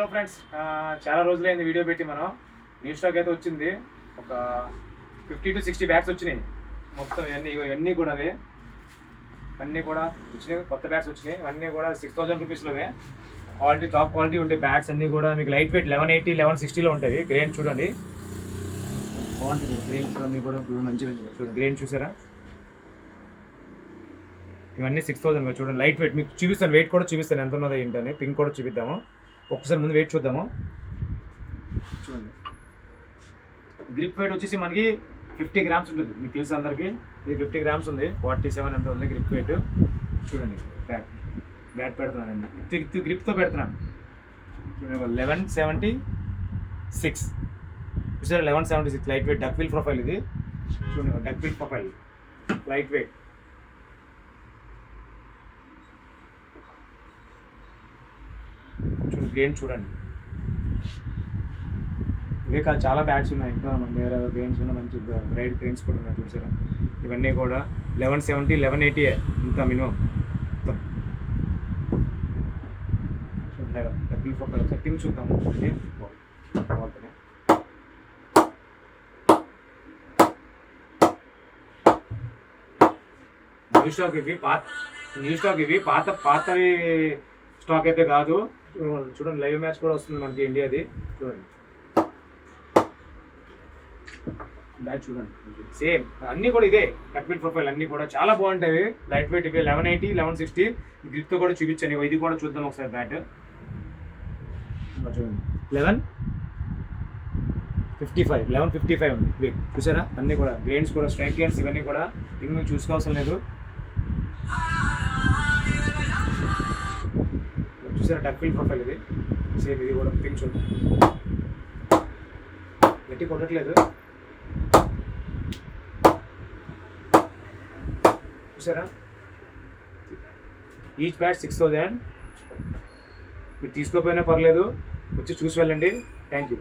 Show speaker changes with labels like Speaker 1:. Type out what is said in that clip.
Speaker 1: Hello friends, చాలా రోజులైంది video పెట్టి. మనం న్యూ స్టాక్ అయితే వచ్చింది. ఒక 50 to 60 బ్యాగ్స్ వచ్చినాయి మొత్తం. ఇవన్నీ కూడా అన్నీ కూడా వచ్చినాయి, కొత్త బ్యాగ్స్ వచ్చినాయి. ఇవన్నీ కూడా 6000 రూపీస్లోనే క్వాలిటీ, టాప్ క్వాలిటీ ఉండే బ్యాగ్స్ అన్నీ కూడా మీకు లైట్ వెయిట్ 1180, 1160లో ఉంటాయి. గ్రెయిన్ చూడండి, బాగుంటుంది. గ్రెయిన్స్ అన్నీ కూడా మంచిగా చూడండి. గ్రెయిన్ చూసారా? ఇవన్నీ 6000 చూడండి. లైట్ వెయిట్ మీకు చూపిస్తాను, వెయిట్ కూడా చూపిస్తాను ఎంత ఉన్నదో ఏంటని. పింక్ కూడా చూపిద్దాము. ఒక్కసారి ముందు వెయిట్ చూద్దాము. చూడండి, గ్రిప్ వెయిట్ వచ్చేసి మనకి 50 గ్రామ్స్ ఉంటుంది. మీకు తెలుసు అందరికీ, ఇది 50 గ్రామ్స్ ఉంది. 47 ఎంత ఉంది గ్రిప్ వెయిట్. చూడండి, బ్యాట్ పెడుతున్నానండి, గ్రిప్తో పెడుతున్నాను. చూడండి, 1176 చూసారా? 1176 light weight duck wheel profile. ఇది చూడండి, duck wheel profile light weight. చూడండి, గ్రెయిన్ చూడండి. ఇవే కాదు, చాలా బ్యాగ్స్ ఉన్నాయి. ఇంకా వేరే గ్రెయిన్స్ ఉన్నాయి, మంచి బ్రైట్ గ్రెయిన్స్ కూడా ఉన్నాయి. చూసారా? ఇవన్నీ కూడా 1170, 1180 ఇంత మినిమం. సెట్టింగ్ చూద్దాము. న్యూ స్టాక్ ఇవి పాతవి స్టాక్ అయితే కాదు. చూడండి, లైవ్ మ్యాచ్ కూడా వస్తుంది మనకి ఇండియాది. చూడండి, బ్యాచ్ చూడండి, సేమ్ అన్నీ కూడా ఇదే డక్విల్ ప్రొఫైల్. అన్నీ కూడా చాలా బాగుంటాయి. లైట్ వెయిట్ ఇవి 1180, 1160 గ్రిప్తో కూడా చూపించాను. ఇది కూడా చూద్దాం ఒకసారి. బ్యాట్ చూడండి, 1155, 1155 ఉంది. చూసారా? అన్నీ కూడా గ్రెయిన్స్ కూడా, స్ట్రైక్ గ్రెయిన్స్ ఇవన్నీ కూడా ఇంక మీకు చూసుకోవాల్సిన లేదు. చూసారా? డక్విల్ ప్రొఫైల్ ఇది సేమ్. ఇది కూడా పింక్ చూడండి, గట్టి కొట్టట్లేదు. చూసారా? Each bat 6000. మీరు తీసుకోకపోయినా పర్లేదు, వచ్చి చూసి వెళ్ళండి. Thank you.